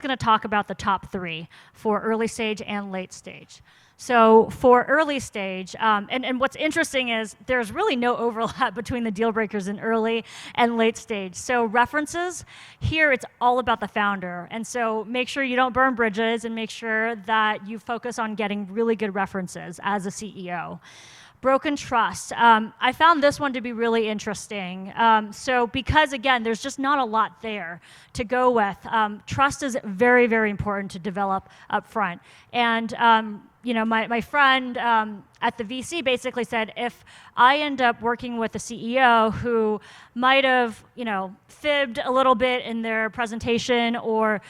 going to talk about the top three for early stage and late stage. So for early stage, and what's interesting is there's really no overlap between the deal breakers in early and late stage. So references, here it's all about the founder. And so make sure you don't burn bridges and make sure that you focus on getting really good references as a CEO. Broken trust. I found this one to be really interesting. So because, again, there's just not a lot there to go with. Trust is very, very important to develop up front. And my friend at the VC basically said, if I end up working with a CEO who might have, fibbed a little bit in their presentation or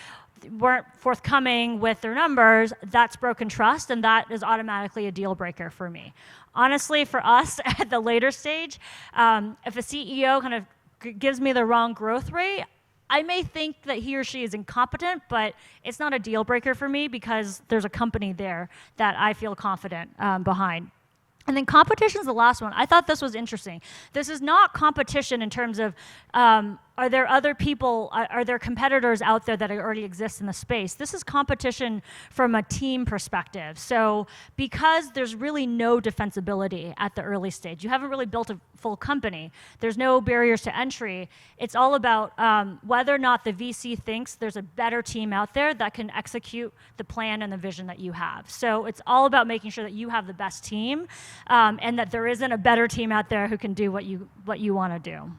weren't forthcoming with their numbers, that's broken trust, and that is automatically a deal breaker for me. Honestly, for us at the later stage, if a CEO kind of gives me the wrong growth rate, I may think that he or she is incompetent, but it's not a deal breaker for me because there's a company there that I feel confident behind. And then competition is the last one. I thought this was interesting. This is not competition in terms of are there other people, are there competitors out there that already exist in the space? This is competition from a team perspective. So because there's really no defensibility at the early stage, you haven't really built a full company, there's no barriers to entry, it's all about whether or not the VC thinks there's a better team out there that can execute the plan and the vision that you have. So it's all about making sure that you have the best team and that there isn't a better team out there who can do what you want to do.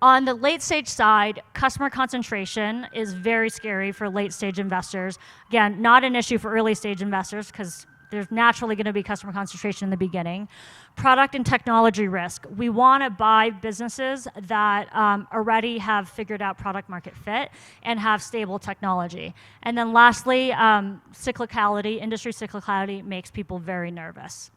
On the late stage side, customer concentration is very scary for late stage investors. Again, not an issue for early stage investors because there's naturally going to be customer concentration in the beginning. Product and technology risk. We want to buy businesses that already have figured out product market fit and have stable technology. And then lastly, cyclicality, industry cyclicality makes people very nervous.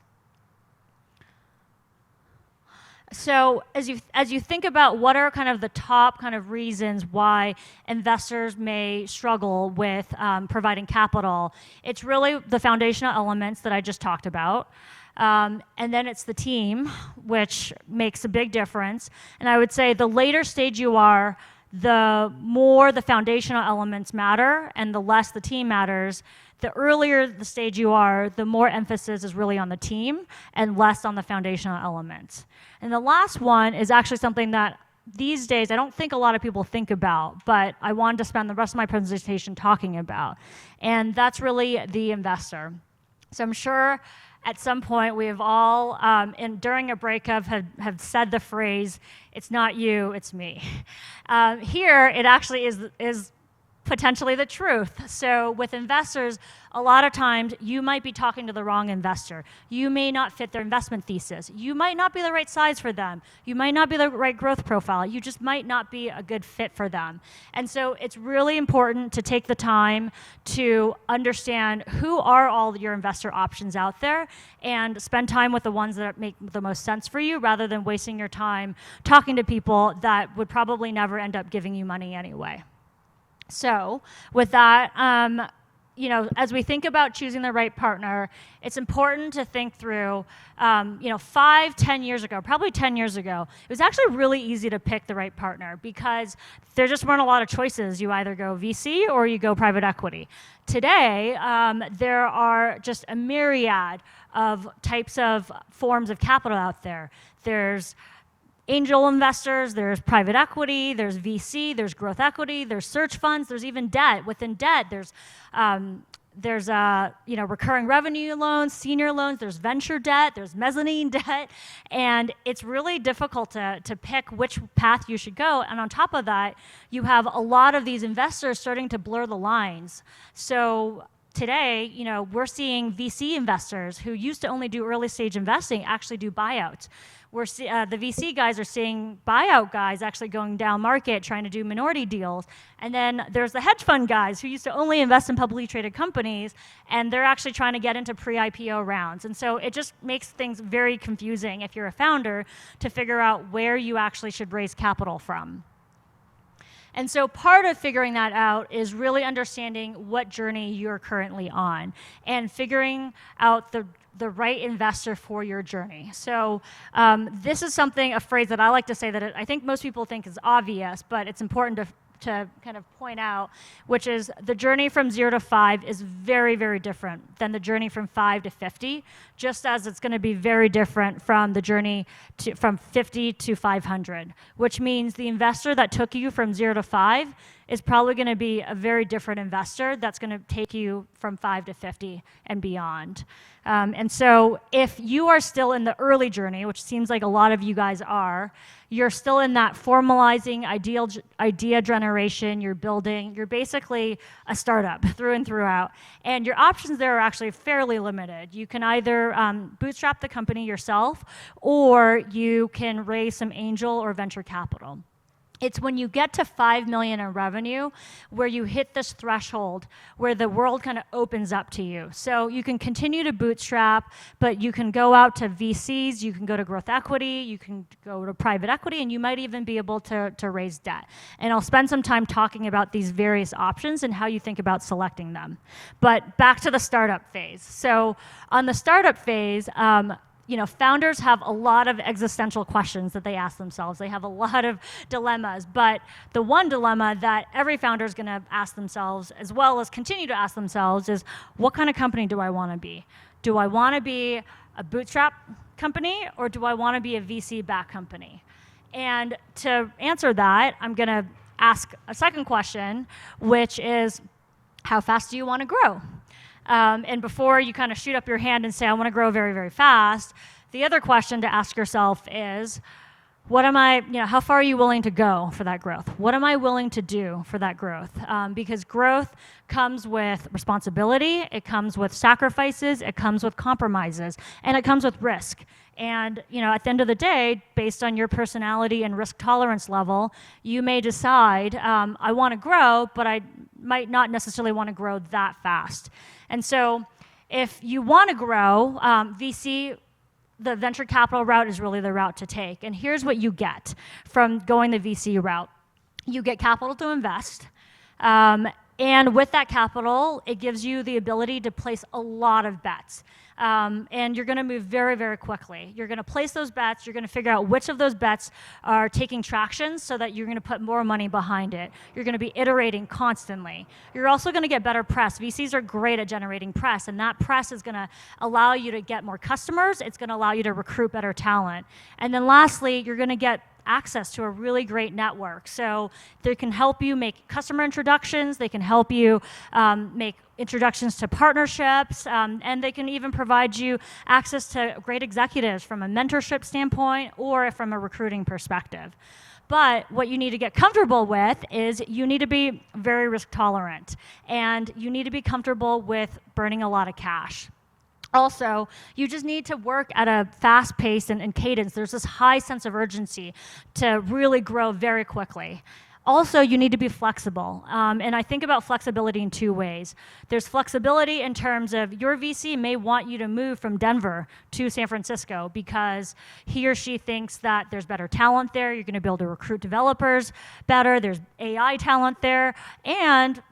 So as you think about what are kind of the top kind of reasons why investors may struggle with providing capital, it's really the foundational elements that I just talked about. And then it's the team, which makes a big difference. And I would say the later stage you are, the more the foundational elements matter and the less the team matters. The earlier the stage you are, the more emphasis is really on the team and less on the foundational elements. And the last one is actually something that these days I don't think a lot of people think about, but I wanted to spend the rest of my presentation talking about. And that's really the investor. So I'm sure at some point we have all, during a breakup, have said the phrase, "It's not you, it's me." Here, it actually is potentially the truth. So with investors, a lot of times you might be talking to the wrong investor. You may not fit their investment thesis. You might not be the right size for them. You might not be the right growth profile. You just might not be a good fit for them. And so it's really important to take the time to understand who are all your investor options out there and spend time with the ones that make the most sense for you rather than wasting your time talking to people that would probably never end up giving you money anyway. So with that, as we think about choosing the right partner, it's important to think through, 5-10 years ago, probably 10 years ago, it was actually really easy to pick the right partner because there just weren't a lot of choices. You either go VC or you go private equity. Today, there are just a myriad of types of forms of capital out there. There's angel investors, there's private equity, there's VC, there's growth equity, there's search funds, there's even debt. Within debt, there's recurring revenue loans, senior loans, there's venture debt, there's mezzanine debt, and it's really difficult to pick which path you should go. And on top of that, you have a lot of these investors starting to blur the lines. So today, we're seeing VC investors who used to only do early stage investing actually do buyouts. The VC guys are seeing buyout guys actually going down market trying to do minority deals. And then there's the hedge fund guys who used to only invest in publicly traded companies, and they're actually trying to get into pre-IPO rounds. And so it just makes things very confusing if you're a founder to figure out where you actually should raise capital from. And so part of figuring that out is really understanding what journey you're currently on and figuring out the right investor for your journey. So this is a phrase that I like to say that I think most people think is obvious, but it's important to to kind of point out, which is the journey from 0 to 5 is very, very different than the journey from 5 to 50, just as it's going to be very different from the journey from 50 to 500, which means the investor that took you from 0 to 5 is probably going to be a very different investor that's going to take you from 5 to 50 and beyond. And so if you are still in the early journey, which seems like a lot of you guys are, you're still in that formalizing idea generation, you're building, you're basically a startup through and throughout. And your options there are actually fairly limited. You can either bootstrap the company yourself, or you can raise some angel or venture capital. It's when you get to 5 million in revenue where you hit this threshold where the world kind of opens up to you. So you can continue to bootstrap, but you can go out to VCs, you can go to growth equity, you can go to private equity, and you might even be able to raise debt. And I'll spend some time talking about these various options and how you think about selecting them. But back to the startup phase. So on the startup phase, founders have a lot of existential questions that they ask themselves. They have a lot of dilemmas, but the one dilemma that every founder is going to ask themselves, as well as continue to ask themselves, is what kind of company do I want to be? Do I want to be a bootstrap company, or do I want to be a VC-backed company? And to answer that, I'm going to ask a second question, which is, how fast do you want to grow? And before you kind of shoot up your hand and say, I want to grow very, very fast, the other question to ask yourself is, how far are you willing to go for that growth? What am I willing to do for that growth? Because growth comes with responsibility, it comes with sacrifices, it comes with compromises, and it comes with risk. And at the end of the day, based on your personality and risk tolerance level, you may decide, I want to grow, but I might not necessarily want to grow that fast. And so if you want to grow, the venture capital route is really the route to take. And here's what you get from going the VC route. You get capital to invest. And with that capital, it gives you the ability to place a lot of bets. And you're going to move very, very quickly. You're going to place those bets. You're going to figure out which of those bets are taking traction so that you're going to put more money behind it. You're going to be iterating constantly. You're also going to get better press. VCs are great at generating press, and that press is going to allow you to get more customers. It's going to allow you to recruit better talent. And then lastly, you're going to get access to a really great network. So they can help you make customer introductions, they can help you make introductions to partnerships, and they can even provide you access to great executives from a mentorship standpoint or from a recruiting perspective. But what you need to get comfortable with is you need to be very risk tolerant, and you need to be comfortable with burning a lot of cash. Also, you just need to work at a fast pace and cadence. There's this high sense of urgency to really grow very quickly. Also, you need to be flexible. And I think about flexibility in two ways. There's flexibility in terms of your VC may want you to move from Denver to San Francisco because he or she thinks that there's better talent there. You're going to be able to recruit developers better. There's AI talent there. And,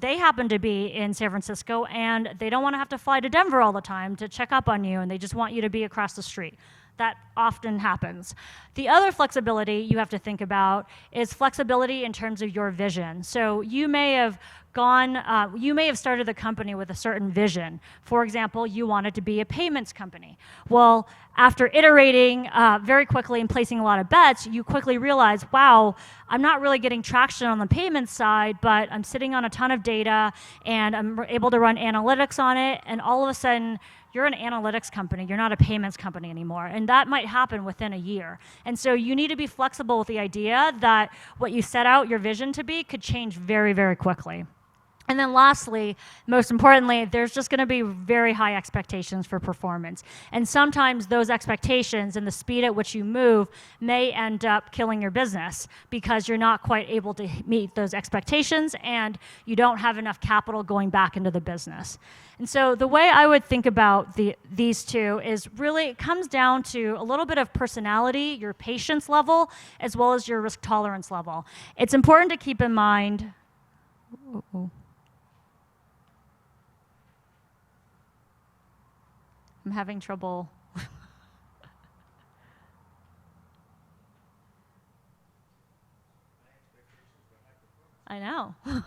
they happen to be in San Francisco and they don't want to have to fly to Denver all the time to check up on you, and they just want you to be across the street. That often happens. The other flexibility you have to think about is flexibility in terms of your vision. So you may have started the company with a certain vision. For example, you wanted to be a payments company. Well, after iterating very quickly and placing a lot of bets, you quickly realize, wow, I'm not really getting traction on the payments side, but I'm sitting on a ton of data and I'm able to run analytics on it, and all of a sudden, you're an analytics company, you're not a payments company anymore. And that might happen within a year. And so you need to be flexible with the idea that what you set out your vision to be could change very, very quickly. And then lastly, most importantly, there's just going to be very high expectations for performance. And sometimes those expectations and the speed at which you move may end up killing your business because you're not quite able to meet those expectations and you don't have enough capital going back into the business. And so the way I would think about these two is really it comes down to a little bit of personality, your patience level, as well as your risk tolerance level. It's important to keep in mind. I'm having trouble.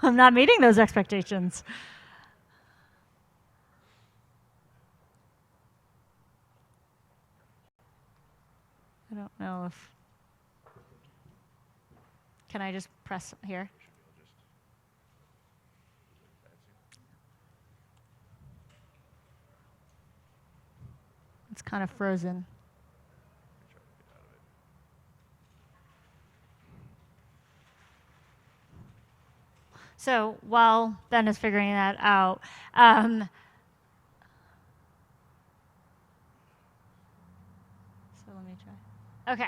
I'm not meeting those expectations. I don't know if, can I just press here? It's kind of frozen. So while Ben is figuring that out, so let me try. Okay.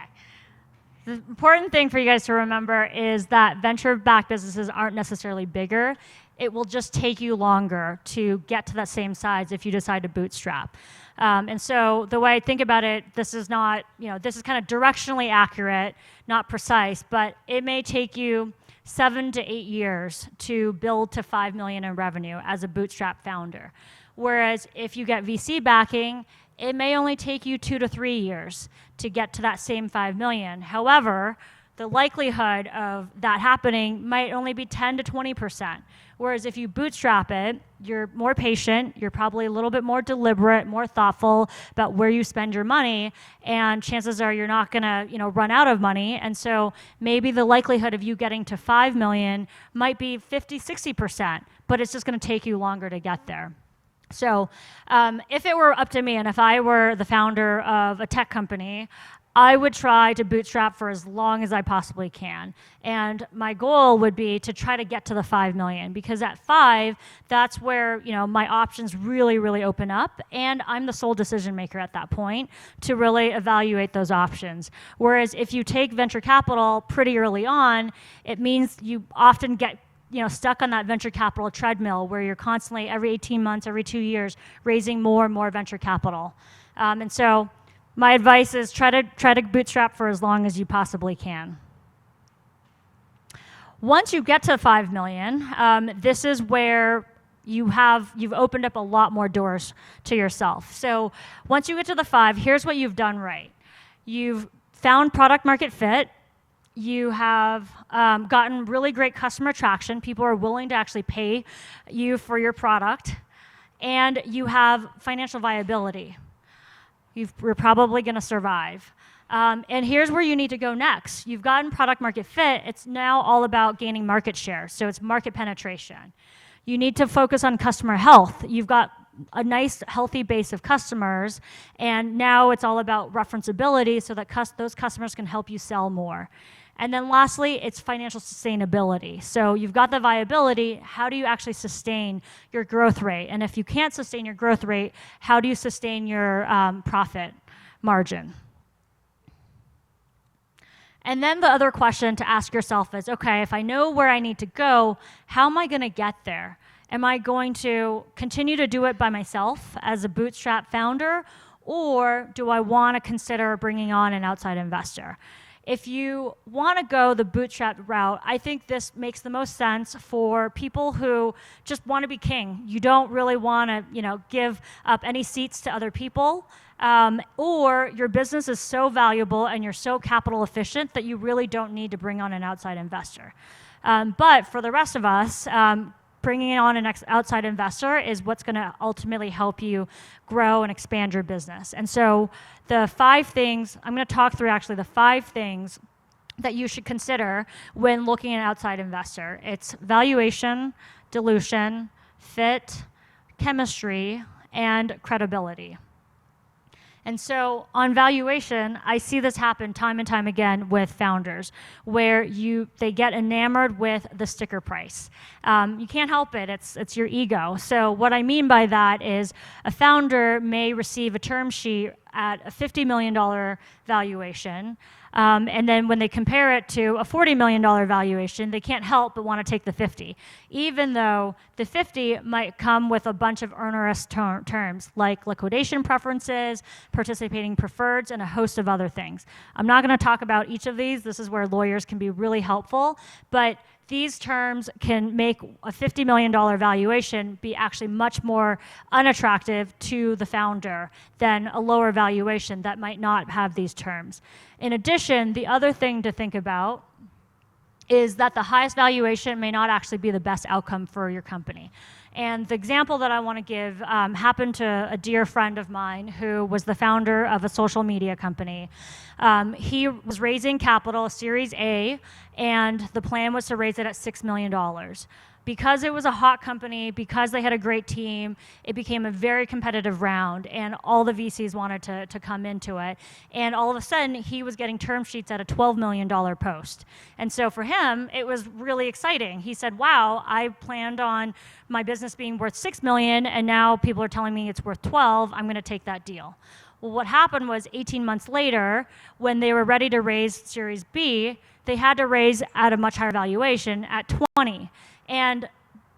The important thing for you guys to remember is that venture-backed businesses aren't necessarily bigger. It will just take you longer to get to that same size if you decide to bootstrap. And so the way I think about it, this is not, this is kind of directionally accurate, not precise, but it may take you 7 to 8 years to build to 5 million in revenue as a bootstrap founder. Whereas if you get VC backing, it may only take you 2 to 3 years to get to that same 5 million. However, the likelihood of that happening might only be 10 to 20%. Whereas if you bootstrap it, you're more patient, you're probably a little bit more deliberate, more thoughtful about where you spend your money, and chances are you're not gonna, run out of money. And so maybe the likelihood of you getting to 5 million might be 50, 60%, but it's just gonna take you longer to get there. So if it were up to me and if I were the founder of a tech company, I would try to bootstrap for as long as I possibly can. And my goal would be to try to get to the 5 million, because at 5, that's where my options really, really open up, and I'm the sole decision maker at that point to really evaluate those options. Whereas if you take venture capital pretty early on, it means you often get stuck on that venture capital treadmill where you're constantly, every 18 months, every 2 years, raising more and more venture capital. And so my advice is try to bootstrap for as long as you possibly can. Once you get to 5 million, this is where you've opened up a lot more doors to yourself. So once you get to the 5, here's what you've done right. You've found product market fit. You have gotten really great customer traction. People are willing to actually pay you for your product. And you have financial viability. You're probably going to survive. And here's where you need to go next. You've gotten product market fit. It's now all about gaining market share. So it's market penetration. You need to focus on customer health. You've got a nice, healthy base of customers. And now it's all about referenceability so that those customers can help you sell more. And then lastly, it's financial sustainability. So you've got the viability. How do you actually sustain your growth rate? And if you can't sustain your growth rate, how do you sustain your profit margin? And then the other question to ask yourself is, okay, if I know where I need to go, how am I going to get there? Am I going to continue to do it by myself as a bootstrap founder, or do I want to consider bringing on an outside investor? If you want to go the bootstrap route, I think this makes the most sense for people who just want to be king. You don't really want to, give up any seats to other people, or your business is so valuable and you're so capital efficient that you really don't need to bring on an outside investor. But for the rest of us, bringing on an outside investor is what's going to ultimately help you grow and expand your business. And so the 5 things, I'm going to talk through actually the 5 things that you should consider when looking at an outside investor. It's valuation, dilution, fit, chemistry, and credibility. And so on valuation, I see this happen time and time again with founders, where they get enamored with the sticker price. You can't help it, it's your ego. So what I mean by that is a founder may receive a term sheet at a $50 million valuation, and then when they compare it to a $40 million valuation, they can't help but want to take the 50, even though the 50 might come with a bunch of onerous terms like liquidation preferences, participating preferreds, and a host of other things. I'm not going to talk about each of these. This is where lawyers can be really helpful, but these terms can make a $50 million valuation be actually much more unattractive to the founder than a lower valuation that might not have these terms. In addition, the other thing to think about is that the highest valuation may not actually be the best outcome for your company. And the example that I want to give happened to a dear friend of mine who was the founder of a social media company. He was raising capital, Series A, and the plan was to raise it at $6 million. Because it was a hot company, because they had a great team, it became a very competitive round, and all the VCs wanted to come into it. And all of a sudden, he was getting term sheets at a $12 million post. And so for him, it was really exciting. He said, wow, I planned on my business being worth $6 million, and now people are telling me it's worth 12. I'm going to take that deal. Well, what happened was 18 months later, when they were ready to raise Series B, they had to raise at a much higher valuation at 20. And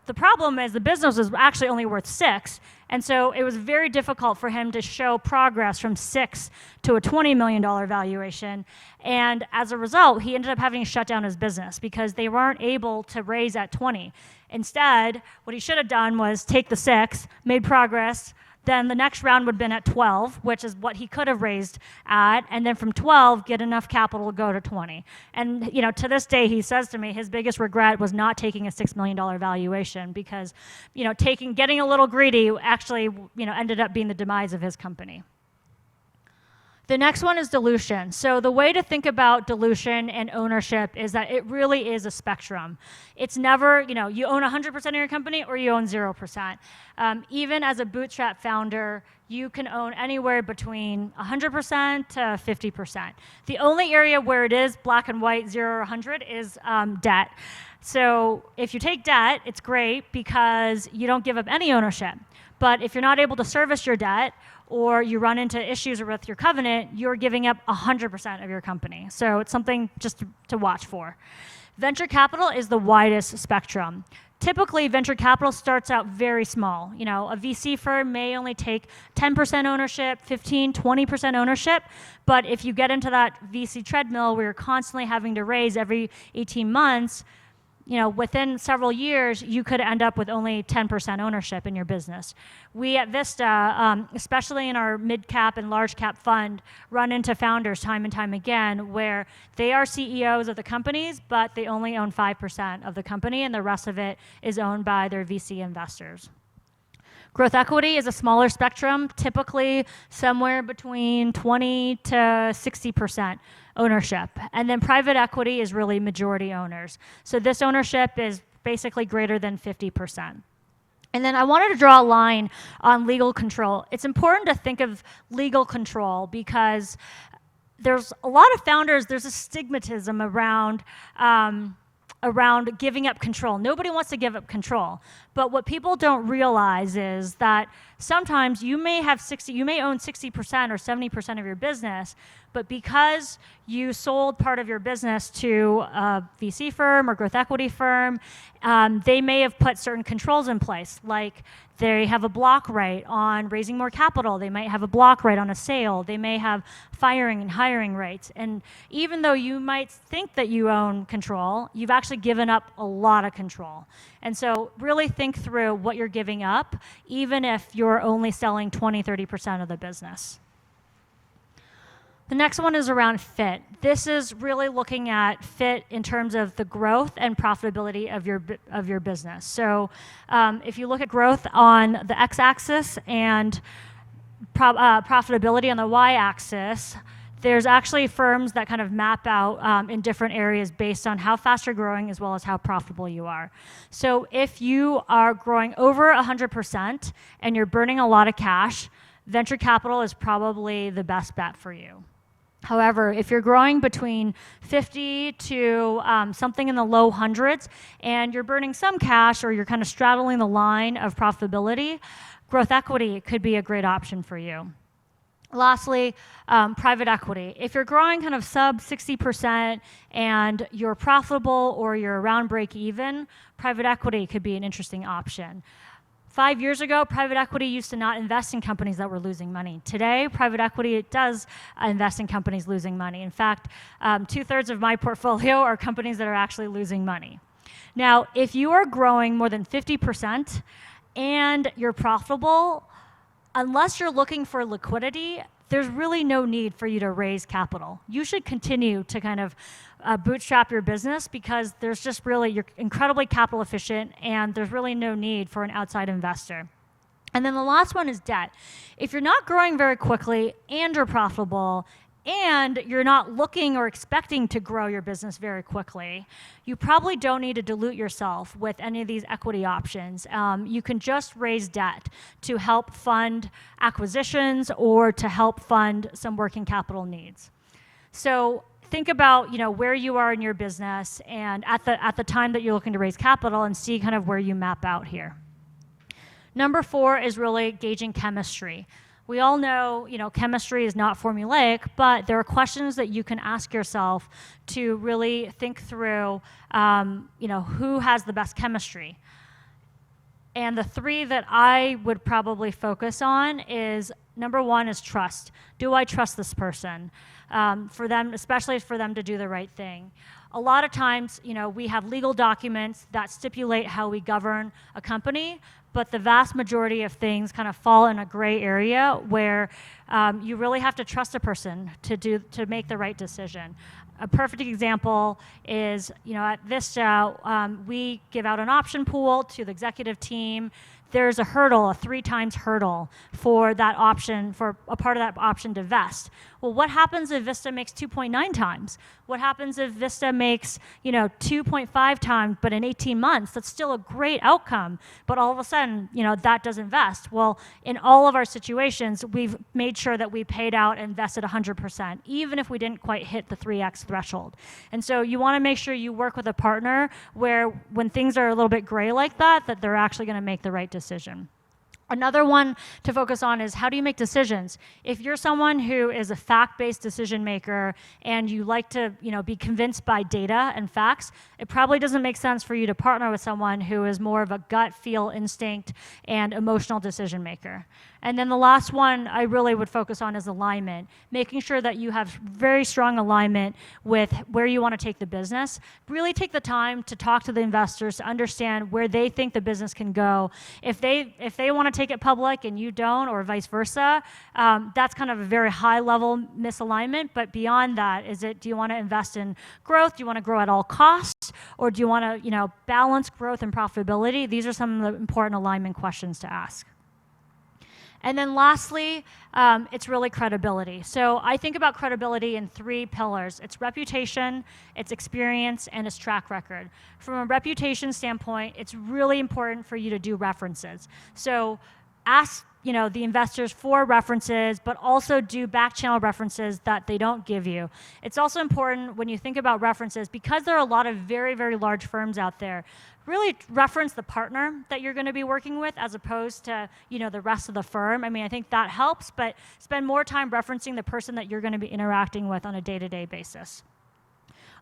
the problem is the business was actually only worth 6, and so it was very difficult for him to show progress from 6 to a $20 million valuation. And as a result, he ended up having to shut down his business because they weren't able to raise at 20. Instead, what he should have done was take the 6, made progress. Then the next round would have been at 12, which is what he could have raised at, and then from 12, get enough capital to go to 20. And to this day, he says to me his biggest regret was not taking a $6 million valuation because, getting a little greedy actually, ended up being the demise of his company. The next one is dilution. So the way to think about dilution and ownership is that it really is a spectrum. It's never, you own 100% of your company or you own 0%. Even as a bootstrap founder, you can own anywhere between 100% to 50%. The only area where it is black and white, 0 or 100, is debt. So if you take debt, it's great because you don't give up any ownership. But if you're not able to service your debt, or you run into issues with your covenant, you're giving up 100% of your company. So it's something just to watch for. Venture capital is the widest spectrum. Typically, venture capital starts out very small. A VC firm may only take 10% ownership, 15, 20% ownership, but if you get into that VC treadmill where you're constantly having to raise every 18 months, within several years, you could end up with only 10% ownership in your business. We at Vista, especially in our mid-cap and large-cap fund, run into founders time and time again where they are CEOs of the companies, but they only own 5% of the company, and the rest of it is owned by their VC investors. Growth equity is a smaller spectrum, typically somewhere between 20 to 60% ownership. And then private equity is really majority owners. So this ownership is basically greater than 50%. And then I wanted to draw a line on legal control. It's important to think of legal control because there's a lot of founders, there's a stigmatism around giving up control. Nobody wants to give up control. But what people don't realize is that sometimes you may own 60% or 70% of your business, but because you sold part of your business to a VC firm or growth equity firm, they may have put certain controls in place, like they have a block right on raising more capital. They might have a block right on a sale. They may have firing and hiring rights. And even though you might think that you own control, you've actually given up a lot of control. And so really think through what you're giving up, even if you're only selling 20, 30% of the business. The next one is around fit. This is really looking at fit in terms of the growth and profitability of your business. So if you look at growth on the x-axis and profitability on the y-axis, there's actually firms that kind of map out in different areas based on how fast you're growing as well as how profitable you are. So if you are growing over 100% and you're burning a lot of cash, venture capital is probably the best bet for you. However, if you're growing between 50 to something in the low hundreds and you're burning some cash or you're kind of straddling the line of profitability, growth equity could be a great option for you. Lastly, private equity. If you're growing kind of sub 60% and you're profitable or you're around break even, private equity could be an interesting option. 5 years ago, private equity used to not invest in companies that were losing money. Today, private equity does invest in companies losing money. In fact, 2/3 of my portfolio are companies that are actually losing money. Now, if you are growing more than 50% and you're profitable, unless you're looking for liquidity, there's really no need for you to raise capital. You should continue to kind of bootstrap your business because there's just really, you're incredibly capital efficient and there's really no need for an outside investor. And then the last one is debt. If you're not growing very quickly and you're profitable and you're not looking or expecting to grow your business very quickly, you probably don't need to dilute yourself with any of these equity options. You can just raise debt to help fund acquisitions or to help fund some working capital needs. So think about, where you are in your business and at the time that you're looking to raise capital and see kind of where you map out here. Number 4 is really gauging chemistry. We all know, chemistry is not formulaic, but there are questions that you can ask yourself to really think through, who has the best chemistry. And the 3 that I would probably focus on is, number 1 is trust. Do I trust this person? For them, especially for them to do the right thing. A lot of times, we have legal documents that stipulate how we govern a company, but the vast majority of things kind of fall in a gray area where you really have to trust a person to make the right decision. A perfect example is, at Vista, we give out an option pool to the executive team. There's a hurdle, a 3 times hurdle for that option, for a part of that option to vest. Well, what happens if Vista makes 2.9 times? What happens if Vista makes, 2.5 times, but in 18 months? That's still a great outcome, but all of a sudden, that doesn't vest. Well, in all of our situations, we've made sure that we paid out and vested 100%, even if we didn't quite hit the 3x threshold. And so you want to make sure you work with a partner where when things are a little bit gray like that they're actually going to make the right decision. Another one to focus on is how do you make decisions? If you're someone who is a fact-based decision maker and you like to, be convinced by data and facts, it probably doesn't make sense for you to partner with someone who is more of a gut feel, instinct, and emotional decision maker. And then the last one I really would focus on is alignment, making sure that you have very strong alignment with where you want to take the business. Really take the time to talk to the investors to understand where they think the business can go. If they want to take it public and you don't, or vice versa, that's kind of a very high level misalignment. But beyond that, do you want to invest in growth? Do you want to grow at all costs? Or do you want to, balance growth and profitability? These are some of the important alignment questions to ask. And then lastly, it's really credibility. So I think about credibility in 3 pillars. It's reputation, it's experience, and it's track record. From a reputation standpoint, it's really important for you to do references. So ask the investors for references, but also do back channel references that they don't give you. It's also important when you think about references, because there are a lot of very, very large firms out there, really reference the partner that you're going to be working with as opposed to, the rest of the firm. I mean, I think that helps, but spend more time referencing the person that you're going to be interacting with on a day-to-day basis.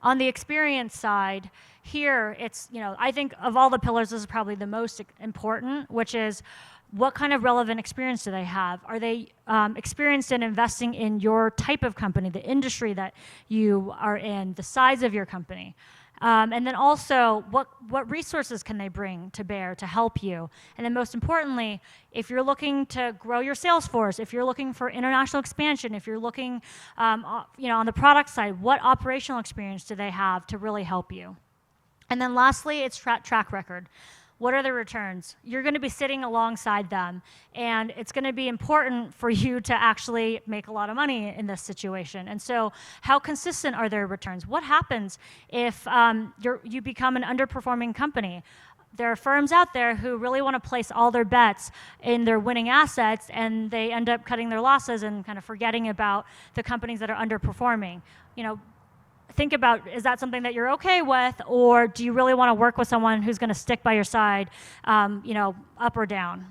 On the experience side, here it's, I think of all the pillars, this is probably the most important, which is what kind of relevant experience do they have? Are they experienced in investing in your type of company, the industry that you are in, the size of your company? And then also, what resources can they bring to bear to help you? And then most importantly, if you're looking to grow your sales force, if you're looking for international expansion, if you're looking on the product side, what operational experience do they have to really help you? And then lastly, it's track record. What are the returns? You're going to be sitting alongside them, and it's going to be important for you to actually make a lot of money in this situation. And so how consistent are their returns? What happens if you become an underperforming company? There are firms out there who really want to place all their bets in their winning assets, and they end up cutting their losses and kind of forgetting about the companies that are underperforming. Think about, is that something that you're okay with, or do you really want to work with someone who's going to stick by your side, up or down?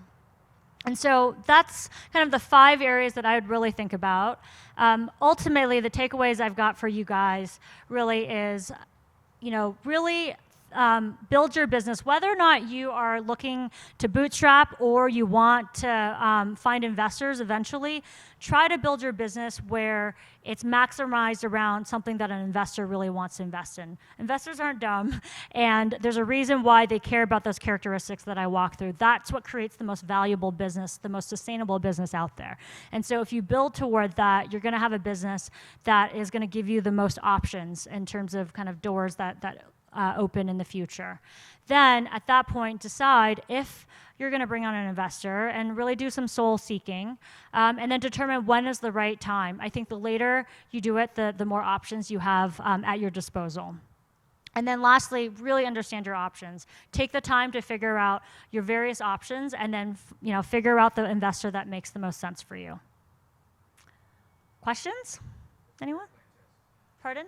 And so that's kind of the 5 areas that I would really think about. Ultimately, the takeaways I've got for you guys really is, really build your business, whether or not you are looking to bootstrap or you want to find investors eventually, try to build your business where it's maximized around something that an investor really wants to invest in. Investors aren't dumb, and there's a reason why they care about those characteristics that I walk through. That's what creates the most valuable business, the most sustainable business out there. And so if you build toward that, you're gonna have a business that is gonna give you the most options in terms of kind of doors that open in the future. Then at that point, decide if you're going to bring on an investor and really do some soul seeking, and then determine when is the right time. I think the later you do it, the more options you have at your disposal. And then lastly, really understand your options. Take the time to figure out your various options, and then figure out the investor that makes the most sense for you. Questions? Anyone? Pardon?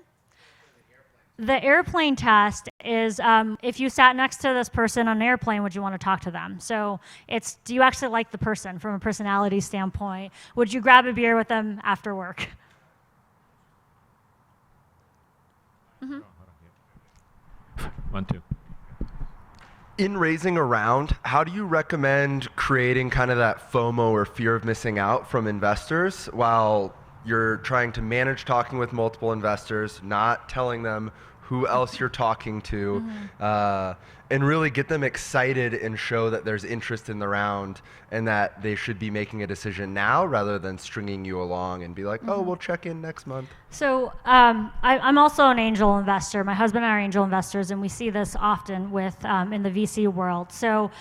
The airplane test is if you sat next to this person on an airplane, would you want to talk to them? So it's, do you actually like the person from a personality standpoint? Would you grab a beer with them after work? Mm-hmm. 1, 2. In raising a round, how do you recommend creating kind of that FOMO or fear of missing out from investors while you're trying to manage talking with multiple investors, not telling them who else you're talking to, and really get them excited and show that there's interest in the round and that they should be making a decision now rather than stringing you along and be like, oh, we'll check in next month? So I'm also an angel investor. My husband and I are angel investors, and we see this often with in the VC world. So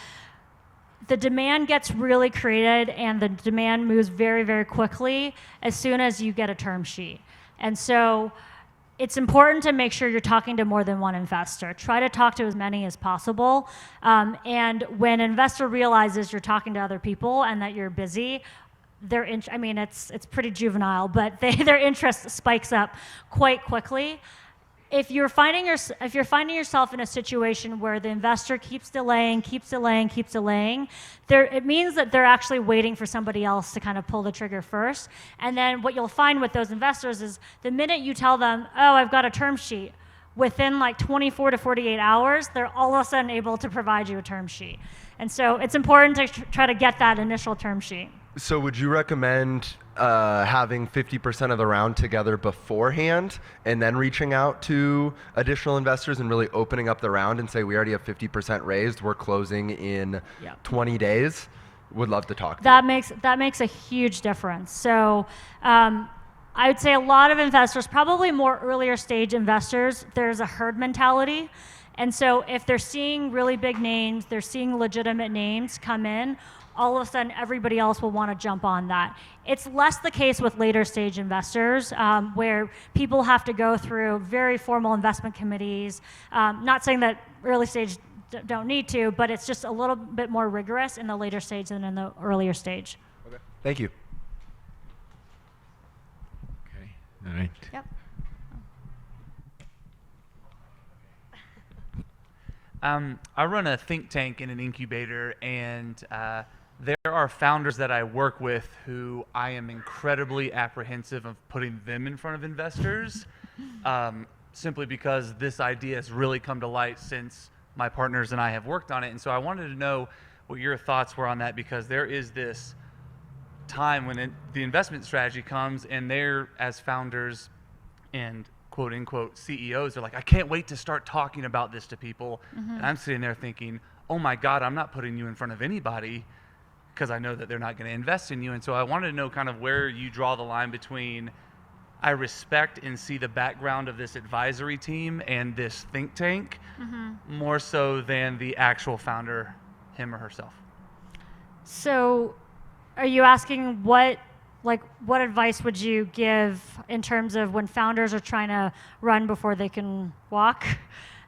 the demand gets really created, and the demand moves very, very quickly as soon as you get a term sheet. And so it's important to make sure you're talking to more than one investor. Try to talk to as many as possible. And when an investor realizes you're talking to other people and that you're busy, it's pretty juvenile, but their interest spikes up quite quickly. If you're finding yourself in a situation where the investor keeps delaying, it means that they're actually waiting for somebody else to kind of pull the trigger first. And then what you'll find with those investors is the minute you tell them, oh, I've got a term sheet, within like 24 to 48 hours, they're all of a sudden able to provide you a term sheet. And so it's important to try to get that initial term sheet. So would you recommend having 50% of the round together beforehand and then reaching out to additional investors and really opening up the round and say, we already have 50% raised, we're closing in 20 days? Would love to talk to you. That makes a huge difference. So I would say a lot of investors, probably more earlier stage investors, there's a herd mentality. And so if they're seeing really big names, they're seeing legitimate names come in, all of a sudden everybody else will want to jump on that. It's less the case with later stage investors, where people have to go through very formal investment committees. Not saying that early stage don't need to, but it's just a little bit more rigorous in the later stage than in the earlier stage. Okay. Thank you. Okay. All right. Yep. I run a think tank in an incubator, and there are founders that I work with who I am incredibly apprehensive of putting them in front of investors, simply because this idea has really come to light since my partners and I have worked on it. And so I wanted to know what your thoughts were on that, because there is this time when the investment strategy comes and they're, as founders and quote unquote CEOs, they're like, I can't wait to start talking about this to people. And I'm sitting there thinking, oh my God, I'm not putting you in front of anybody because I know that they're not going to invest in you. And so I wanted to know kind of where you draw the line between I respect and see the background of this advisory team and this think tank more so than the actual founder, him or herself. So are you asking what advice would you give in terms of when founders are trying to run before they can walk,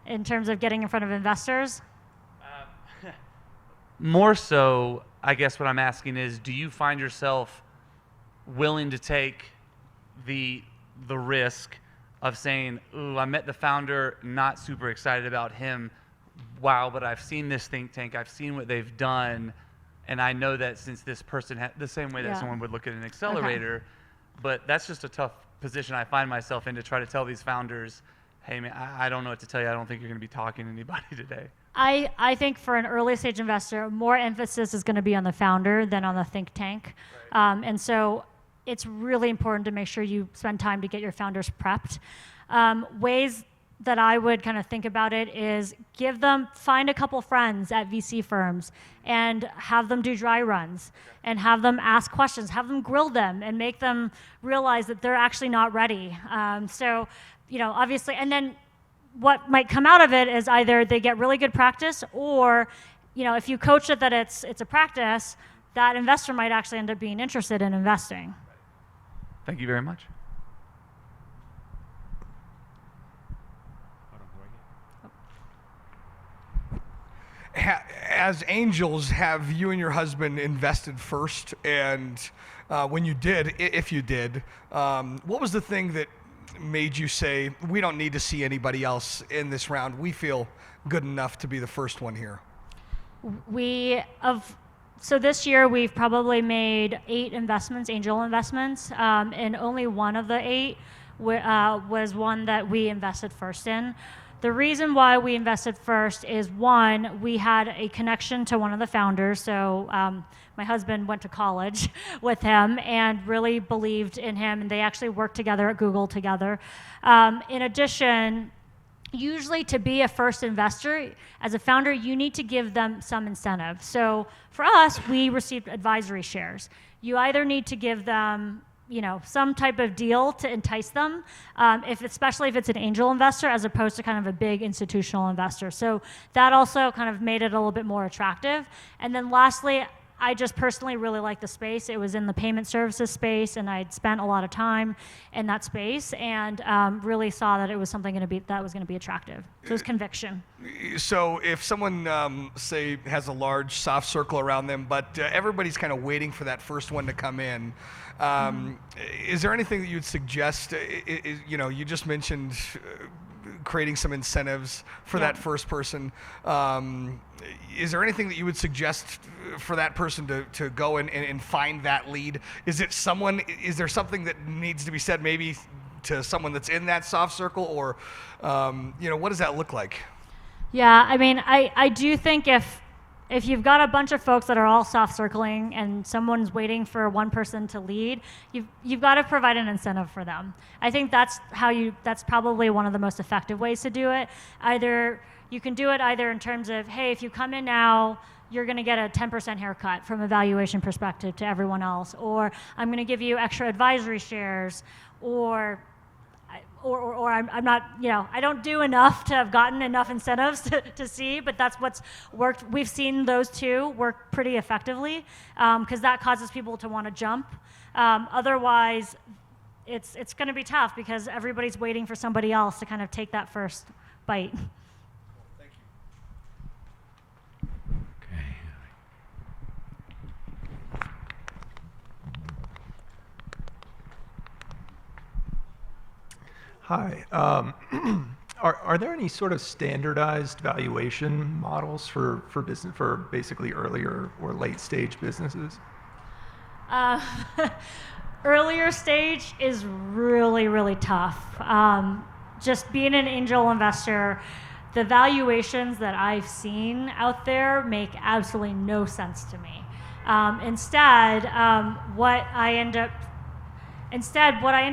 in terms of getting in front of investors? More so, I guess what I'm asking is, do you find yourself willing to take the risk of saying, ooh, I met the founder, not super excited about him, wow, but I've seen this think tank, I've seen what they've done, and I know that since this person the same way that someone would look at an accelerator, but that's just a tough position I find myself in, to try to tell these founders, hey man, I don't know what to tell you. I don't think you're going to be talking to anybody today. I think for an early stage investor, more emphasis is going to be on the founder than on the think tank. Right. And so it's really important to make sure you spend time to get your founders prepped. Ways that I would kind of think about it is find a couple friends at VC firms and have them do dry runs and have them ask questions, have them grill them and make them realize that they're actually not ready. So, obviously, and then what might come out of it is either they get really good practice or, if you coach it that it's a practice, that investor might actually end up being interested in investing. Thank you very much. As angels, have you and your husband invested first? And when you did, if you did, what was the thing that made you say, we don't need to see anybody else in this round? We feel good enough to be the first one here. So this year we've probably made 8 investments, angel investments, and only one of the 8 was one that we invested first in. The reason why we invested first is, one, we had a connection to one of the founders. So my husband went to college with him and really believed in him, and they actually worked together at Google together. In addition, usually to be a first investor, as a founder, you need to give them some incentive. So for us, we received advisory shares. You either need to give them some type of deal to entice them, especially if it's an angel investor as opposed to kind of a big institutional investor. So that also kind of made it a little bit more attractive. And then lastly, I just personally really like the space. It was in the payment services space, and I'd spent a lot of time in that space, and really saw that it was something that was going to be attractive. So it was conviction. So if someone, say, has a large soft circle around them, but everybody's kind of waiting for that first one to come in, is there anything that you'd suggest? You just mentioned creating some incentives for that first person. Is there anything that you would suggest for that person to go and find that lead? Is there something that needs to be said maybe to someone that's in that soft circle, or what does that look like? Yeah, I mean, I do think if you've got a bunch of folks that are all soft circling and someone's waiting for one person to lead, you've got to provide an incentive for them. I think that's probably one of the most effective ways to do it. You can do it either in terms of, hey, if you come in now, you're going to get a 10% haircut from a valuation perspective to everyone else, or I'm going to give you extra advisory shares, or I'm not, I don't do enough to have gotten enough incentives to see, but that's what's worked. We've seen those two work pretty effectively because that causes people to want to jump. Otherwise, it's going to be tough because everybody's waiting for somebody else to kind of take that first bite. Thank you. Okay. Hi. Are there any sort of standardized valuation models for business, for basically earlier or late stage businesses? Earlier stage is really, really tough. Just being an angel investor, the valuations that I've seen out there make absolutely no sense to me. Instead, what I end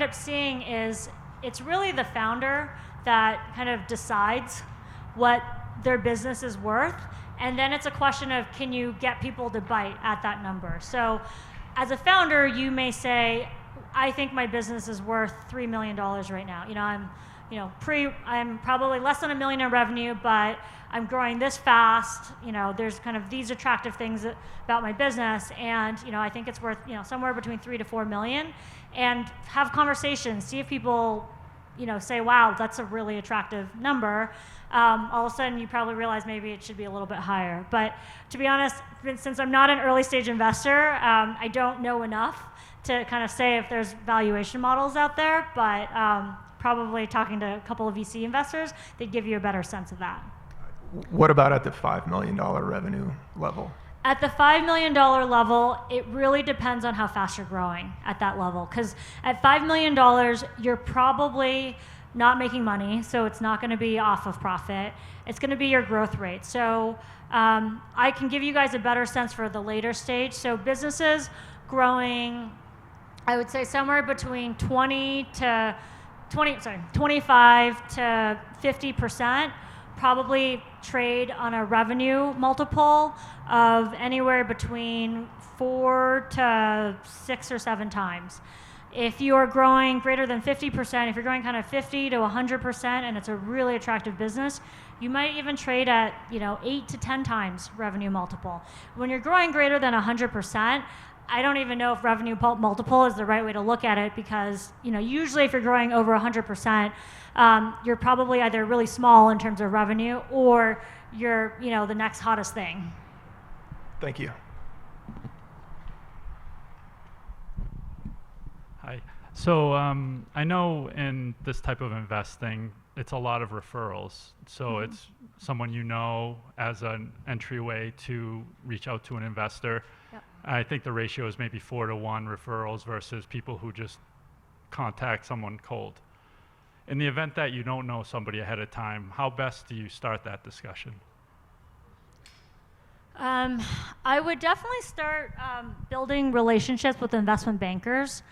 up seeing is it's really the founder that kind of decides what their business is worth, and then it's a question of, can you get people to bite at that number? So as a founder, you may say, I think my business is worth $3 million right now. I'm probably less than $1 million in revenue, but I'm growing this fast. There's kind of these attractive things about my business, and I think it's worth somewhere between 3 to 4 million. And have conversations, see if people say, wow, that's a really attractive number. All of a sudden you probably realize maybe it should be a little bit higher. But to be honest, since I'm not an early stage investor, I don't know enough to kind of say if there's valuation models out there, but probably talking to a couple of VC investors, they'd give you a better sense of that. What about at the $5 million revenue level? At the $5 million level, it really depends on how fast you're growing at that level. Because at $5 million, you're probably not making money, so it's not going to be off of profit. It's going to be your growth rate. So I can give you guys a better sense for the later stage. So businesses growing, I would say somewhere between 25 to 50% probably trade on a revenue multiple of anywhere between 4 to 6 or 7 times. If you're growing greater than 50%, if you're growing kind of 50 to 100%, and it's a really attractive business, you might even trade at 8 to 10 times revenue multiple. When you're growing greater than 100%, I don't even know if revenue multiple is the right way to look at it, because usually if you're growing over 100%, you're probably either really small in terms of revenue, or you're the next hottest thing. Thank you. Hi. So I know in this type of investing, it's a lot of referrals. So it's someone as an entryway to reach out to an investor. Yep. I think the ratio is maybe 4 to 1 referrals versus people who just contact someone cold. In the event that you don't know somebody ahead of time, how best do you start that discussion? I would definitely start building relationships with investment bankers.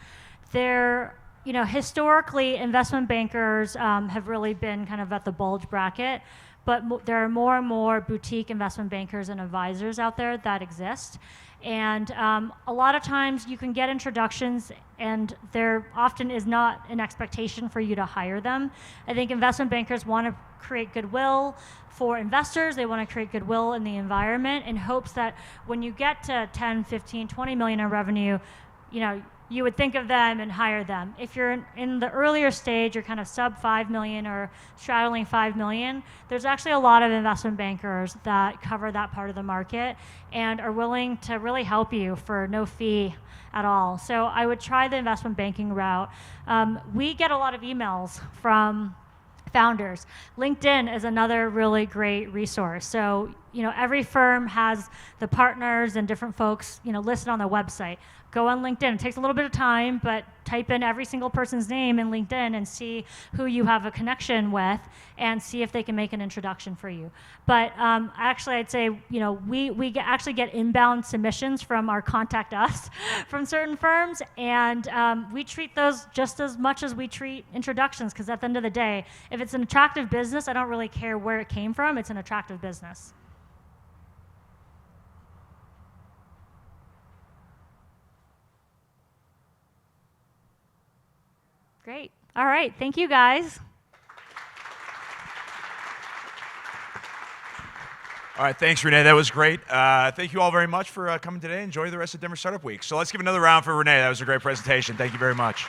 Historically, investment bankers have really been kind of at the bulge bracket, but there are more and more boutique investment bankers and advisors out there that exist. And a lot of times you can get introductions, and there often is not an expectation for you to hire them. I think investment bankers want to create goodwill for investors. They want to create goodwill in the environment in hopes that when you get to 10, 15, 20 million in revenue, you would think of them and hire them. If you're in the earlier stage, you're kind of sub 5 million or straddling 5 million, there's actually a lot of investment bankers that cover that part of the market and are willing to really help you for no fee at all. So I would try the investment banking route. We get a lot of emails from founders. LinkedIn is another really great resource. So, every firm has the partners and different folks, listed on their website. Go on LinkedIn. It takes a little bit of time, but type in every single person's name in LinkedIn and see who you have a connection with and see if they can make an introduction for you. But actually, I'd say, we actually get inbound submissions from our contact us from certain firms, and we treat those just as much as we treat introductions, because at the end of the day, if it's an attractive business, I don't really care where it came from. It's an attractive business. Great. All right. Thank you, guys. All right, thanks, Renee. That was great. Thank you all very much for coming today. Enjoy the rest of Denver Startup Week. So let's give another round for Renee. That was a great presentation. Thank you very much.